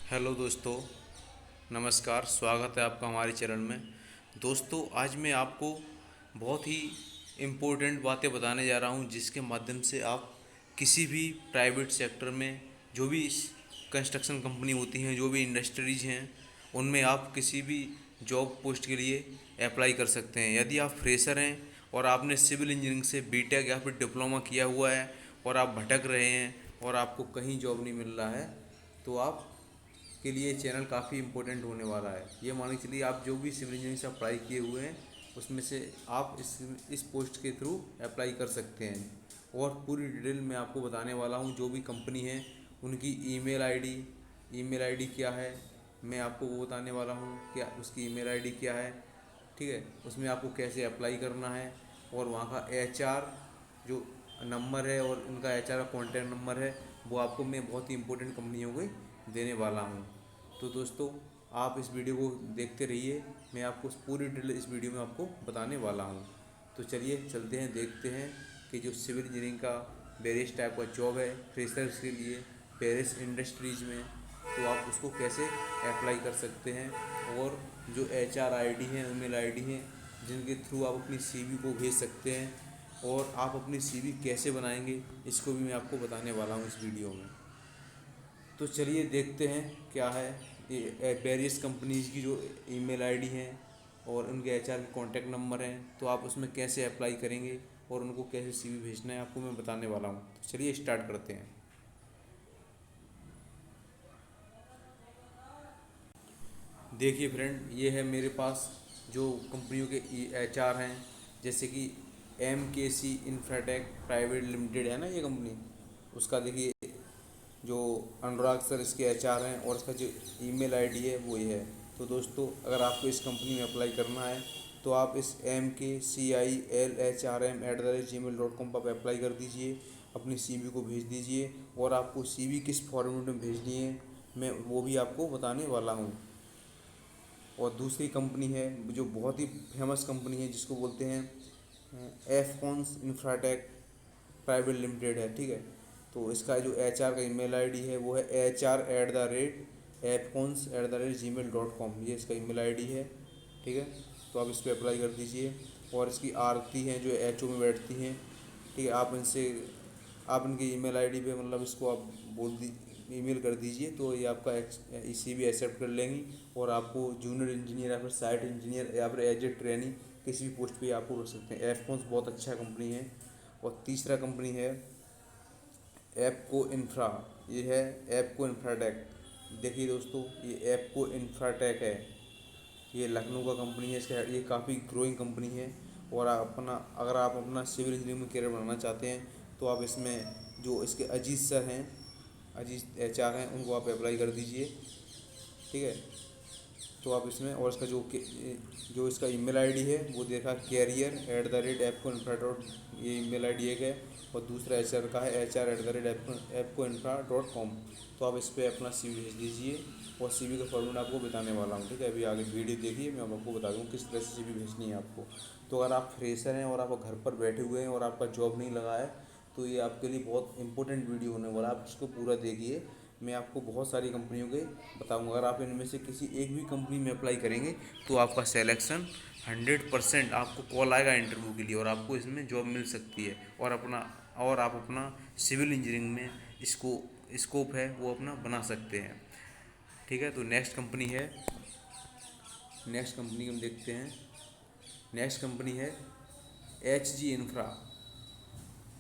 Hello दोस्तों, नमस्कार। स्वागत है आपका हमारे चैनल में। दोस्तों, आज मैं आपको बहुत ही इम्पोर्टेंट बातें बताने जा रहा हूं, जिसके माध्यम से आप किसी भी प्राइवेट सेक्टर में, जो भी कंस्ट्रक्शन कंपनी होती हैं, जो भी इंडस्ट्रीज हैं, उनमें आप किसी भी जॉब पोस्ट के लिए अप्लाई कर सकते हैं। यदि आप फ्रेशर हैं और आपने सिविल इंजीनियरिंग से बीटेक या फिर डिप्लोमा किया हुआ है और आप भटक रहे हैं और आपको कहीं जॉब नहीं मिल रहा है, तो आप के लिए चैनल काफ़ी इंपॉर्टेंट होने वाला है। ये मान के चलिए, आप जो भी सिविल इंजीनियरिंग से अप्लाई किए हुए हैं उसमें से आप इस पोस्ट के थ्रू अप्लाई कर सकते हैं। और पूरी डिटेल मैं आपको बताने वाला हूँ। जो भी कंपनी है उनकी ईमेल आईडी क्या है, मैं आपको वो बताने वाला हूँ। क्या उसकी ईमेल आईडी क्या है, ठीक है, उसमें आपको कैसे अप्लाई करना है, और वहाँ का एचआर जो नंबर है और उनका एचआर का कॉन्टैक्ट नंबर है, वो आपको मैं बहुत ही इंपॉर्टेंट कंपनियों को देने वाला हूँ। तो दोस्तों, आप इस वीडियो को देखते रहिए। मैं आपको पूरी डिटेल इस वीडियो में आपको बताने वाला हूँ। तो चलिए चलते हैं, देखते हैं कि जो सिविल इंजीनियरिंग का वेरियस टाइप का जॉब है फ्रेशर्स के लिए वेरियस इंडस्ट्रीज में, तो आप उसको कैसे अप्लाई कर सकते हैं। और जो एचआर आईडी हैं, ईमेल आईडी हैं, जिनके थ्रू आप अपनी सीवी को भेज सकते हैं, और आप अपनी सीवी कैसे बनाएंगे, इसको भी मैं आपको बताने वाला हूँ इस वीडियो में। तो चलिए देखते हैं क्या है ये वेरियस कंपनीज की जो ईमेल आईडी हैं और उनके एचआर के कॉन्टैक्ट नंबर हैं, तो आप उसमें कैसे अप्लाई करेंगे और उनको कैसे सीवी भेजना है, आपको मैं बताने वाला हूँ। तो चलिए स्टार्ट करते हैं। देखिए फ्रेंड, ये है मेरे पास जो कंपनियों के एचआर हैं, जैसे कि MKC इंफ्राटेक प्राइवेट लिमिटेड है ना ये कंपनी। उसका देखिए, जो अनुराग सर इसके एचआर हैं, और इसका जो ईमेल आईडी है वो ये है। तो दोस्तों, अगर आपको इस कंपनी में अप्लाई करना है तो आप इस MKCILHRM@gmail.com पर अप्लाई कर दीजिए। अपनी सीवी को भेज दीजिए, और आपको सीवी किस फॉर्मेट में भेजनी है मैं वो भी आपको बताने वाला हूँ। और दूसरी कंपनी है जो बहुत ही फेमस कंपनी है, जिसको बोलते हैं एफकॉन्स इंफ्राटेक प्राइवेट लिमिटेड है, ठीक है। तो इसका जो एचआर का ईमेल आईडी है वो है HR@fcons@gmail.com, ये इसका ईमेल आईडी है, ठीक है। तो आप इस पर अप्लाई कर दीजिए। और इसकी आरती हैं जो HO में बैठती हैं, ठीक है। आप इनकी ईमेल आईडी पे मतलब इसको आप बोल दी ईमेल कर दीजिए, तो ये आपका CV एक्सेप्ट कर लेंगी, और आपको जूनियर इंजीनियर या फिर साइट इंजीनियर या फिर एज ए ट्रेनिंग किसी भी पोस्ट पे आपको रख सकते हैं। एफकॉन्स बहुत अच्छा कंपनी है। और तीसरा कंपनी है एपको इंफ्रा, ये है एपको इंफ्राटेक। देखिए दोस्तों, ये एपको इंफ्राटेक है, ये लखनऊ का कंपनी है। इसका ये काफ़ी ग्रोइंग कंपनी है। और अगर आप अपना सिविल इंजीनियरिंग में करियर बनाना चाहते हैं, तो आप इसमें जो इसके अजीत सर हैं, अजीत एचआर हैं, उनको आप अप्लाई कर दीजिए, ठीक है। तो आप इसमें, और इसका जो इसका ईमेल आईडी है वो देखा career@appcoinfra. ये ईमेल आईडी एक है। और दूसरा एचआर का है HR@appcoinfra.com। तो आप इस पर अपना CV भेज दीजिए, और CV का फॉर्मेट आपको बताने वाला हूँ, ठीक है। अभी आगे वीडियो देखिए, मैं आपको बता दूँ किस तरह से CV भेजनी है आपको। तो अगर आप फ्रेशर हैं और आप घर पर बैठे हुए हैं और आपका जॉब नहीं लगा है, तो ये आपके लिए बहुत इंपॉर्टेंट वीडियो होने वाला है। आप इसको पूरा देखिए। मैं आपको बहुत सारी कंपनियों के बताऊंगा। अगर आप इनमें से किसी एक भी कंपनी में अप्लाई करेंगे, तो आपका सिलेक्शन 100% आपको कॉल आएगा इंटरव्यू के लिए, और आपको इसमें जॉब मिल सकती है। और आप अपना सिविल इंजीनियरिंग में इसको स्कोप है वो अपना बना सकते हैं, ठीक है। तो नेक्स्ट कंपनी हम देखते हैं। नेक्स्ट कंपनी है HG इंफ्रा।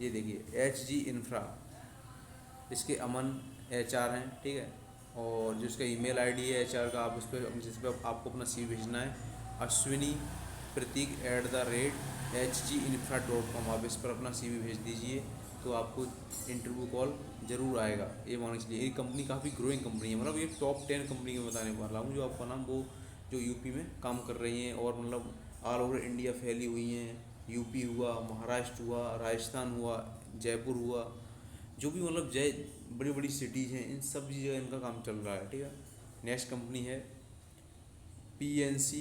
ये देखिए HG इंफ्रा, इसके अमन एचआर हैं, ठीक है। और जो इसका ईमेल आईडी है एचआर का, आप उस पर जिस पर आपको अपना CV भेजना है, अश्विनी प्रतीक@hginfra.com, आप इस पर अपना CV भेज दीजिए। तो आपको इंटरव्यू कॉल ज़रूर आएगा। ये मान के चलिए, ये कंपनी काफ़ी ग्रोइंग कंपनी है, मतलब ये टॉप 10 कंपनी में बताने वाला हूँ, जो आपका नाम वो जो यूपी में काम कर रही हैं, और मतलब ऑल ओवर इंडिया फैली हुई हैं। यूपी हुआ, महाराष्ट्र हुआ, राजस्थान हुआ, जयपुर हुआ, जो भी मतलब बड़ी बड़ी सिटीज़ हैं, इन सब जगह इनका काम चल रहा है, ठीक है। नेक्स्ट कंपनी है PNC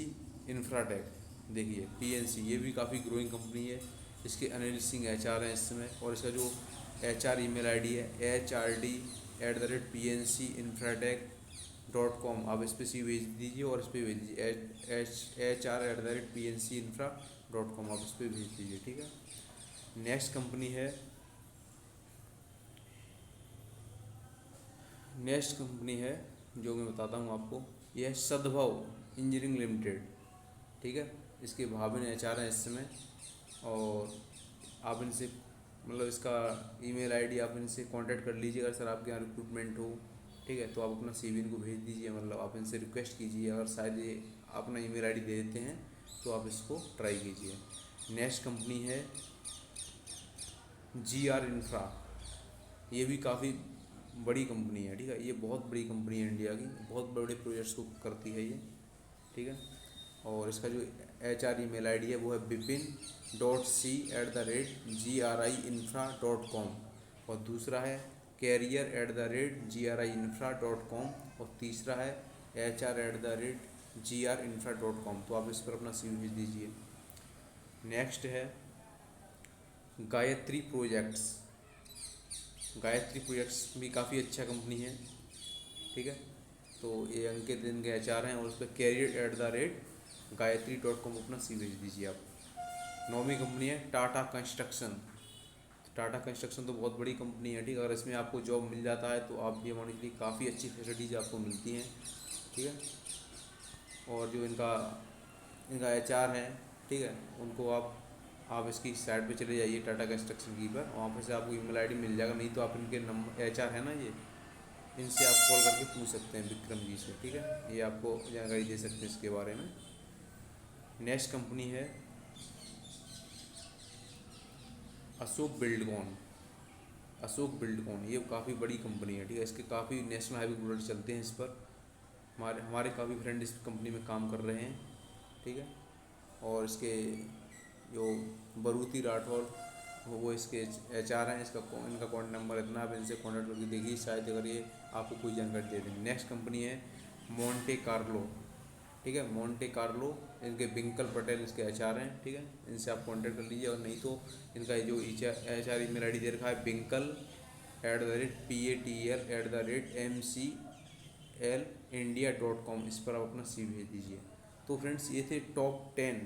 इंफ्राटेक। देखिए PNC, ये भी काफ़ी ग्रोइंग कंपनी है। इसके अनिल सिंह एचआर हैं इसमें, और इसका जो एचआर ईमेल आईडी है HRD@PNCinfratech .com आप इस पर सी भेज दीजिए और इस पर भेज दीजिए HR@PNCinfra.com आप इस पर भेज दीजिए, ठीक है। नेक्स्ट कंपनी है जो मैं बताता हूँ आपको, यह है सद्भव इंजीनियरिंग लिमिटेड, ठीक है। इसके भाभी ने HR हैं इस समय, और आप इनसे मतलब इसका ईमेल आईडी आप इनसे कांटेक्ट कर लीजिए अगर सर आपके यहाँ रिक्रूटमेंट हो, ठीक है। तो आप अपना CV इनको भेज दीजिए, मतलब आप इनसे रिक्वेस्ट कीजिए, अगर शायद ये अपना ईमेल आईडी दे देते हैं तो आप इसको ट्राई कीजिए। नेक्स्ट कंपनी है GR इंफ्रा, ये भी काफ़ी बड़ी कंपनी है, ठीक है। ये बहुत बड़ी कंपनी है इंडिया की, बहुत बड़े प्रोजेक्ट्स को करती है ये, ठीक है। और इसका जो HR ईमेल आईडी है वो है bipin.c@griinfra.com, और दूसरा है career@griinfra.com, और तीसरा है HR@griinfra.com। तो आप इस पर अपना CV भेज दीजिए। नेक्स्ट है गायत्री प्रोजेक्ट्स। गायत्री प्रोजेक्ट्स भी काफ़ी अच्छा कंपनी है, ठीक है। तो ये अंकित इनके HR हैं, और उस पर career@gayatri.com अपना CV भेज दीजिए आप। नौवीं कंपनी है टाटा कंस्ट्रक्शन। टाटा कंस्ट्रक्शन तो बहुत बड़ी कंपनी है, ठीक है। अगर इसमें आपको जॉब मिल जाता है तो आप ये मान लीजिए काफ़ी अच्छी फैसिलिटीज़ आपको मिलती हैं, ठीक है। और जो इनका इनका HR है, ठीक है, उनको आप इसकी साइट पे चले जाइए टाटा कंस्ट्रक्शन की पर, वहाँ पर से आपको ईमेल आईडी मिल जाएगा, नहीं तो आप इनके नंबर HR है ना ये, इनसे आप कॉल करके पूछ सकते हैं, विक्रम जी से, ठीक है। ये आपको जानकारी दे सकते हैं इसके बारे में। नेक्स्ट कंपनी है अशोक बिल्डकॉन। अशोक बिल्डकॉन ये काफ़ी बड़ी कंपनी है, ठीक है। इसके काफ़ी नेशनल हाईवे प्रोजेक्ट चलते हैं इस पर, हमारे हमारे काफ़ी फ्रेंड इस कंपनी में काम कर रहे हैं, ठीक है। और इसके जो बरूती राठौर वो इसके HR हैं, इनका कॉन्टैक्ट नंबर इतना, आप इनसे कॉन्टैक्ट करके देखिए, शायद अगर ये आपको कोई जानकारी दे दें। नेक्स्ट कंपनी है मोंटे कार्लो, ठीक है। मोंटे कार्लो, इनके बिंकल पटेल इसके HR हैं, ठीक है। इनसे आप कांटेक्ट कर लीजिए, और नहीं तो इनका जो HR ईमेल आईडी दे रखा है binkal@PATL@MCLindia.com, इस पर आप अपना CV भेज दीजिए। तो फ्रेंड्स ये थे टॉप 10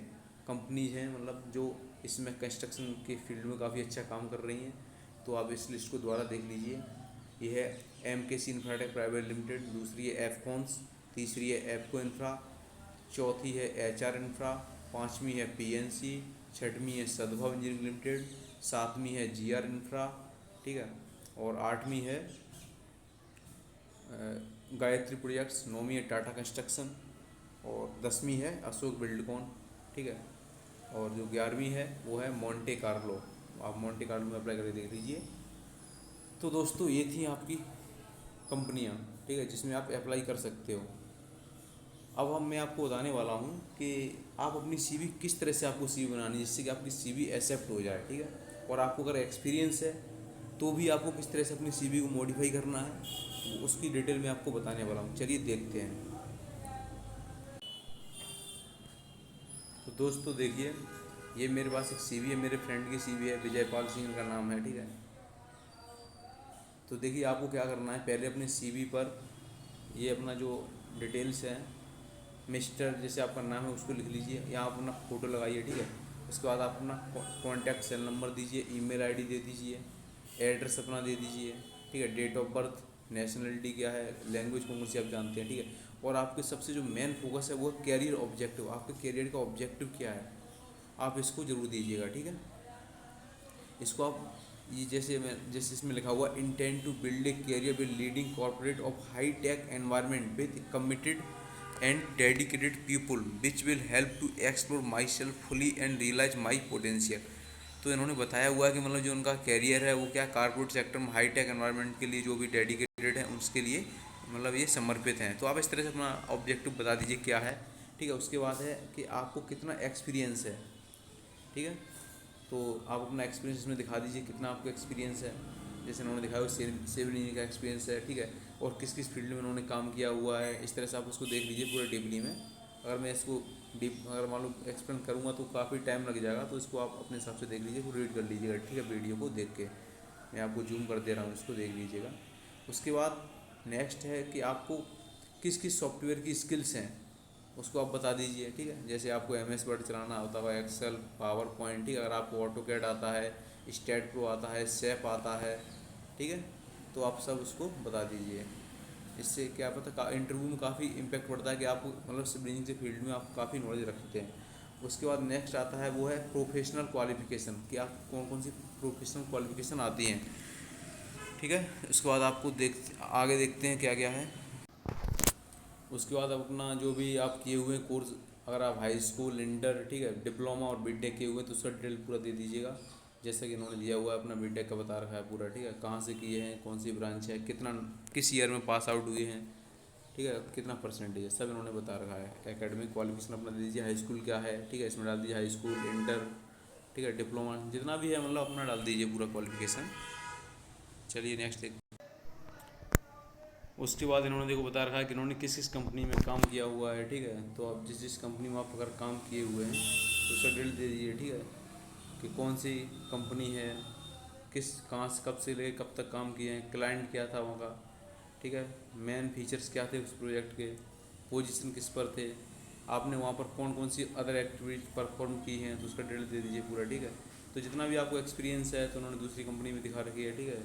कंपनीज हैं, मतलब जो इसमें कंस्ट्रक्शन के फील्ड में काफ़ी अच्छा काम कर रही हैं। तो आप इस लिस्ट को दोबारा देख लीजिए। ये है MKC इंफ्राटेक प्राइवेट लिमिटेड, दूसरी है एफकॉन्स, तीसरी है एपको इंफ्रा, चौथी है HR इंफ्रा, पाँचवीं है PNC, छठवीं है सद्भव इंजीनियरिंग लिमिटेड, सातवीं है GR इंफ्रा, ठीक है। और आठवीं है गायत्री प्रोजेक्ट्स, नौवीं है टाटा कंस्ट्रक्शन, और 10वीं है अशोक बिल्डकॉन, ठीक है। और जो 11वीं है वो है मोंटे कार्लो, आप मोंटे कार्लो में अप्लाई करके देख लीजिए। तो दोस्तों ये थी आपकी कंपनियां, ठीक है, जिसमें आप अप्लाई कर सकते हो। अब मैं आपको बताने वाला हूँ कि आप अपनी CV किस तरह से आपको CV बनानी है जिससे कि आपकी CV एक्सेप्ट हो जाए, ठीक है। और आपको अगर एक्सपीरियंस है तो भी आपको किस तरह से अपनी CV को मॉडिफाई करना है, उसकी डिटेल में आपको बताने वाला हूँ। चलिए देखते हैं। तो दोस्तों देखिए, ये मेरे पास एक CV है, मेरे फ्रेंड की CV है, विजयपाल सिंह का नाम है, ठीक है। तो देखिए आपको क्या करना है, पहले अपने CV पर ये अपना जो डिटेल्स है, मिस्टर जैसे आपका नाम है उसको लिख लीजिए, यहाँ आप अपना फ़ोटो लगाइए, ठीक है। उसके बाद आप अपना कॉन्टैक्ट सेल नंबर दीजिए, ईमेल आईडी दे दीजिए, एड्रेस अपना दे दीजिए, ठीक है। डेट ऑफ बर्थ, नेशनलिटी क्या है, लैंग्वेज कौन सी आप जानते हैं, ठीक है। और आपके सबसे जो मेन फोकस है वो है कैरियर ऑब्जेक्टिव, आपके कैरियर का ऑब्जेक्टिव क्या है, आप इसको ज़रूर दीजिएगा, ठीक है। इसको आप ये जैसे इसमें लिखा हुआ intent to build a career with leading corporate of high tech environment with committed and dedicated people which will help to explore myself fully and realize my potential। तो इन्होंने बताया हुआ है कि मतलब जो उनका कैरियर है वो क्या कारपोरेट सेक्टर में हाई टेक एनवायरनमेंट के लिए जो भी डेडिकेटेड है उसके लिए मतलब ये समर्पित हैं। तो आप इस तरह से अपना ऑब्जेक्टिव बता दीजिए क्या है, ठीक है। उसके बाद है कि आपको कितना एक्सपीरियंस है, ठीक है। तो आप अपना एक्सपीरियंस इसमें दिखा दीजिए कितना आपको एक्सपीरियंस है, जैसे उन्होंने दिखाया सिविल इंजीनियर का एक्सपीरियंस है, ठीक है। और किस किस फील्ड में उन्होंने काम किया हुआ है, इस तरह से आप उसको देख लीजिए पूरे डीपली में। अगर मैं इसको डीप अगर मान लो एक्सप्लेन करूँगा तो काफ़ी टाइम लग जाएगा, तो इसको आप अपने हिसाब से देख लीजिए, वो रीड कर लीजिएगा, ठीक है। वीडियो को देख के मैं आपको जूम कर दे रहा हूँ, इसको देख लीजिएगा। उसके बाद नेक्स्ट है कि आपको किस किस सॉफ्टवेयर की स्किल्स हैं उसको आप बता दीजिए, ठीक है। जैसे आपको MS वर्ड चलाना आता है, एक्सेल, पावर पॉइंट, ठीक है। अगर आपको ऑटो कैड आता है, स्टैट प्रो आता है, सेप आता है, ठीक है, तो आप सब उसको बता दीजिए। इससे क्या पता इंटरव्यू में काफ़ी इम्पैक्ट पड़ता है कि आप मतलब सिविल इंजीनियरिंग के फील्ड में आप काफ़ी नॉलेज रखते हैं। उसके बाद नेक्स्ट आता है वो है प्रोफेशनल क्वालिफिकेशन, कि आप कौन कौन सी प्रोफेशनल क्वालिफिकेशन आती हैं, ठीक है। उसके बाद आपको आगे देखते हैं क्या क्या है। उसके बाद अपना जो भी आप किए हुए कोर्स, अगर आप हाई स्कूल, इंटर, ठीक है, डिप्लोमा और बीटेक किए हुए हैं तो उसका डिटेल पूरा दे दीजिएगा। जैसा कि इन्होंने दिया हुआ है अपना बीटेक का बता रखा है पूरा, ठीक है। कहाँ से किए हैं, कौन सी ब्रांच है, कितना किस ईयर में पास आउट हुए हैं, ठीक है, कितना परसेंटेज है, सब इन्होंने बता रखा है। एकेडमिक क्वालिफिकेशन अपना दे दीजिए, हाई स्कूल क्या है, ठीक है, इसमें डाल दीजिए हाई स्कूल, इंटर, ठीक है, डिप्लोमा, जितना भी है मतलब अपना डाल दीजिए पूरा क्वालिफिकेशन। चलिए नेक्स्ट देख। उसके बाद इन्होंने देखो बता रखा है कि इन्होंने किस किस कंपनी में काम किया हुआ है, ठीक है। तो आप जिस जिस कंपनी में आप अगर काम किए हुए हैं तो उसका डिटेल दे दीजिए, ठीक है, कि कौन सी कंपनी है, किस कहाँ से कब से लेकर कब तक काम किए हैं, क्लाइंट क्या था वहाँ का, ठीक है, मेन फीचर्स क्या थे उस प्रोजेक्ट के, पोजीशन किस पर थे, आपने वहाँ पर कौन कौन सी अदर एक्टिविटी परफॉर्म की हैं, तो उसका डिटेल दे दीजिए पूरा, ठीक है। तो जितना भी आपको एक्सपीरियंस है तो उन्होंने दूसरी कंपनी में दिखा रखी है, ठीक है,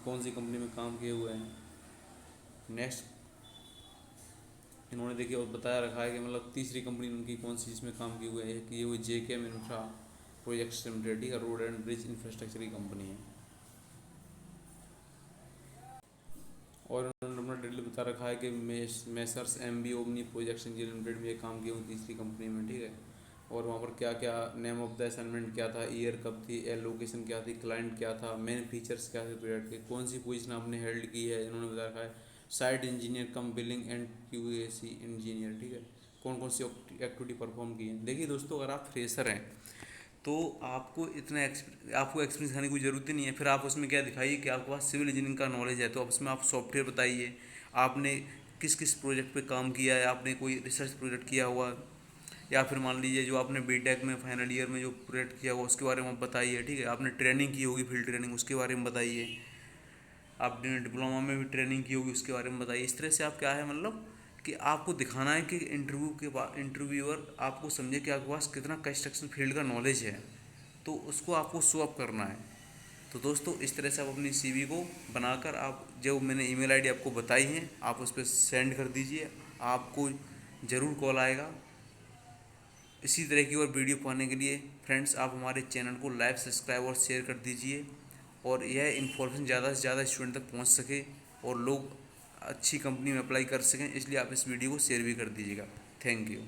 कौन सी कंपनी में काम किए हुए हैं। नेक्स्ट इन्होंने देखिए और बताया रखा है कि मतलब तीसरी कंपनी उनकी कौन सी जिसमें काम किए हुए हैं, कि ये वो JKM इंफ्रा प्रोजेक्ट्स लिमिटेड, ठीक है, रोड एंड ब्रिज इंफ्रास्ट्रक्चर की कंपनी है। और उन्होंने अपना डिटेल बता रखा है कि messrs MB omni projects engineer limited में ये काम किए हुए तीसरी कंपनी में, ठीक है। और वहाँ पर क्या क्या नेम ऑफ द असाइनमेंट क्या था, ईयर कब थी, लोकेशन क्या थी, क्लाइंट क्या था, मेन फीचर्स क्या थे प्रोजेक्ट के, कौन सी पोजीशन आपने हेल्ड की है, इन्होंने बता रखा है। Site engineer come billing and QAC engineer, ठीक है, कौन कौन सी एक्टिविटी परफॉर्म की है। देखिए दोस्तों, अगर आप फ्रेशर हैं तो आपको आपको एक्सपीरियंस दिखाने की कोई ज़रूरत ही नहीं है। फिर आप उसमें क्या दिखाइए कि आपके पास सिविल इंजीनियरिंग का नॉलेज है, तो आप उसमें आप सॉफ्टवेयर बताइए, आपने किस किस प्रोजेक्ट पे काम किया है, आपने कोई रिसर्च प्रोजेक्ट किया हुआ, या फिर मान लीजिए जो आपने बीटेक में फाइनल ईयर में जो प्रोजेक्ट किया हुआ उसके बारे में आप बताइए, ठीक है। आपने ट्रेनिंग की होगी, फील्ड ट्रेनिंग, उसके बारे में बताइए। आपने डिप्लोमा में भी ट्रेनिंग की होगी, उसके बारे में बताइए। इस तरह से आप क्या है मतलब कि आपको दिखाना है कि इंटरव्यू के बाद इंटरव्यूअर आपको समझे कि आपके पास कितना कंस्ट्रक्शन फील्ड का नॉलेज है, तो उसको आपको शो अप करना है। तो दोस्तों, इस तरह से आप अपनी CV को बनाकर आप जो मैंने ईमेल आईडी आपको बताई है आप उस पर सेंड कर दीजिए, आपको ज़रूर कॉल आएगा। इसी तरह की और वीडियो पाने के लिए फ्रेंड्स आप हमारे चैनल को लाइक, सब्सक्राइब और शेयर कर दीजिए, और यह इन्फॉर्मेशन ज़्यादा से ज़्यादा स्टूडेंट तक पहुंच सके और लोग अच्छी कंपनी में अप्लाई कर सकें, इसलिए आप इस वीडियो को शेयर भी कर दीजिएगा। Thank you.